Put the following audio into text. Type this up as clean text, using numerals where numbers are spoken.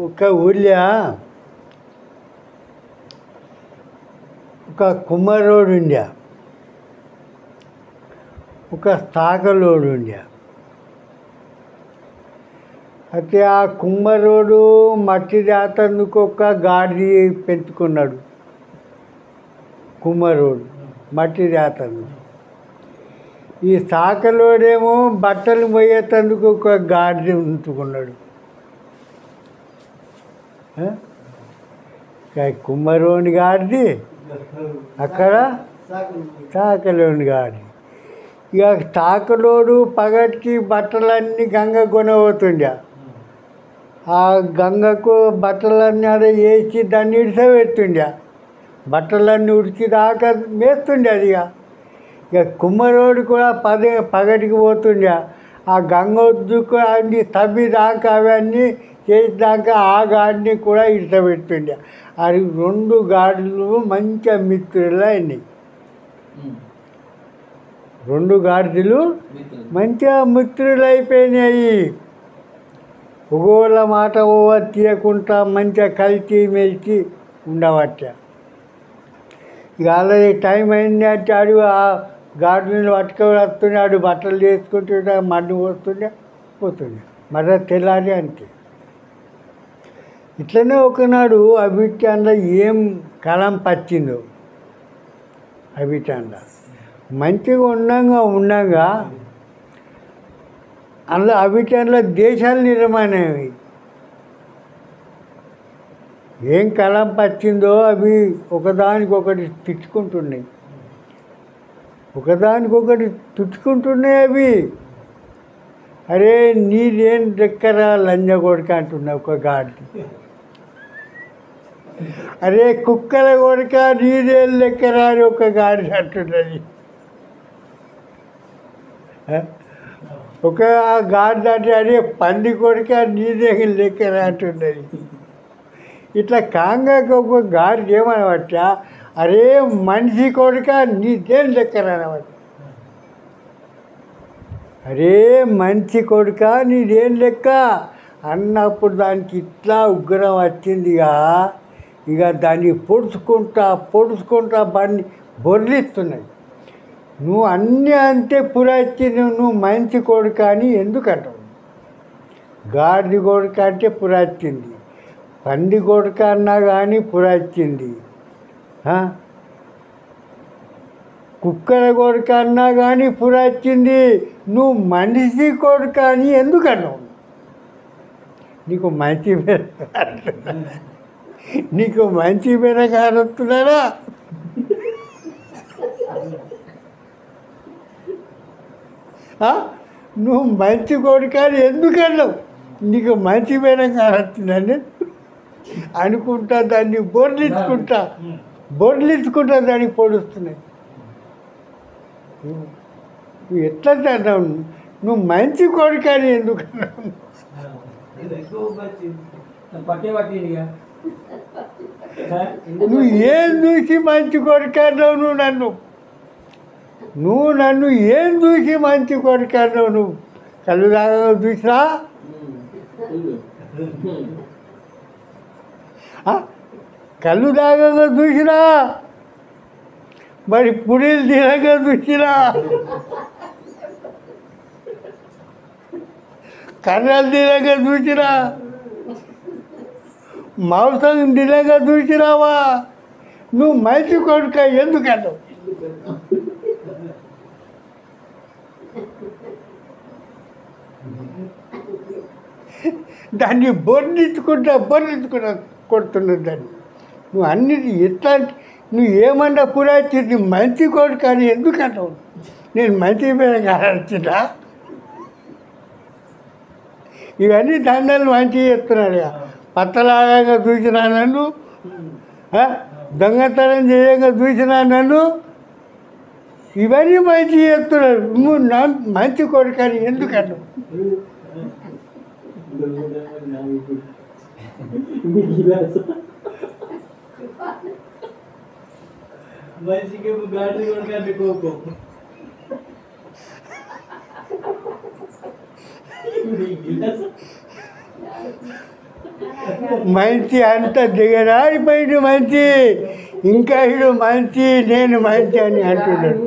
ఒక ఊళ్ళో ఒక కుమ్మరోడు ఉండే, ఒక తాకలోడు ఉండే. అయితే ఆ కుమ్మరోడు మట్టి దాతందుకు ఒక గాడి పెంచుకున్నాడు. కుమ్మరోడు మట్టి దాతందుకు. ఈ తాకలోడేమో బట్టలు మోయేటందుకు ఒక గాడి ఉంచుకున్నాడు. కుమ్మరోని గాడిది, అక్కడ తాకలోని గాడి. ఇక తాకలోడు పగటికి బట్టలన్నీ గంగ కొనబోతుండే. ఆ గంగకు బట్టలన్నీ ఆడ వేసి దాన్ని ఇడిసబెట్టుండే. బట్టలన్నీ ఉడికి దాకా మేస్తుండే అది. ఇక కుమ్మరోడు కూడా పగటికి పోతుండే. ఆ గంగ వద్దుకు అన్ని తవ్వి దాకా అవన్నీ చేసిదాకా ఆ గాడిని కూడా ఇడిసబెట్టుండే. అది 2 గాడులు మంచిగా మిత్రులు అయినాయి. 2 గాడిదలు మంచిగా మిత్రులు అయిపోయినాయి. ఒగోళ్ళ మాట ఓవర్ తీయకుండా మంచిగా కలిసి మెలిసి ఉండవచ్చ. ఇక ఆల్రెడీ టైం అయింది అంటే ఆడు ఆ గాడిని పట్టుకొని వస్తున్నాడు. బట్టలు చేసుకుంటుండే, మన్ను పోస్తుండే, పోతుండే. మళ్ళీ తెల్లారి అంతే. ఇట్లనే ఒకనాడు అభిటాన్లో ఏం కలం పచ్చిందో. అభిటాన్లో మంచిగా ఉండగా అందులో అభిటాన్లో దేశాలు నిర్మాణమయ్యాయి. ఏం కలం పచ్చిందో అవి ఒకదానికొకటి తిట్టుకుంటున్నాయి. ఒకదానికొకటి తుట్టుకుంటున్నాయి అవి. అరే నీదేం దగ్గర లంజ కొడుక అంటున్నా ఒక గాడి. అరే కుక్కల కొడుక నీదేం లెక్కర అని ఒక గాడి అంటున్నది. ఒక గాడి అంటే అరే పంది కొడుక నీదే లెక్కర అంటున్నది. ఇట్లా కాంగాకి ఒక గాడి ఏమనబట్ట, అరే మనిషి కొడుక నీదేం లెక్కర అనబట్ట. అరే మంచి కొడుక నీదేం లెక్క అన్నప్పుడు దానికి ఇట్లా ఉగ్రం వచ్చిందిగా. ఇక దాన్ని పొడుచుకుంటా బండి బొర్లిస్తున్నాయి. నువ్వు అన్నీ అంతే పురాచి, నువ్వు మంచి కొడుక అని ఎందుకంటావు? గాడిది కొడుక అంటే పురాచింది, పంది కొడుక అన్నా కానీ పురాచింది, కుక్కల కొడుక అన్నా కానీ పురాచింది. నువ్వు మనిషి కొడుక అని ఎందుకన్నావు? నీకు మంచి నీకు మంచి బెరగారుతున్నారా? నువ్వు మంచి కొడుక అని ఎందుకన్నావు? నీకు మంచి బెరగారుతుందని అనుకుంటా దాన్ని బొర్లించుకుంటా దానికి పొడుస్తున్నాయి. నువ్వు ఎట్లా అన్నావు? నువ్వు మంచి కొడుక అని ఎందుకన్నావు? నువ్వు ఏం చూసి మంచి కొడుక అన్నావు? నువ్వు నన్ను ఏం చూసి మంచి కొడుక అన్నావు? నువ్వు కళ్ళు దాకా చూసినా, కళ్ళు దాకా చూసినా, మరి పుడీలు తినగా చూసినా, కర్రలు తినగా చూసినా, మాంసం తినగా చూసినావా? నువ్వు మంచి కొడుక ఎందుకన్నావు? దాన్ని బొర్లించుకుంటా కొడుతున్నది దాన్ని. నువ్వు అన్నిటి ఎట్లా, నువ్వు ఏమన్నా పురాచింది మంచి కొడుకు అని ఎందుకంటావు? నేను మంచి మీద కాల్చినా? ఇవన్నీ దండలు మంచిగా చెప్తున్నాడు. పత్తలాగా చూసినా నన్ను, దొంగతనం చేయంగా చూసినా నన్ను, ఇవన్నీ మంచిగా చెప్తున్నాడు. నువ్వు నా మంచి కొడుకు అని ఎందుకన్నావు? మనిషికి గాడి కొడుకండి కోకో. మంచి అంత దిగరాడిపోయింది మంచి ఇంకా ఇడు మంచి నేను మంచి అని అంటున్నాడు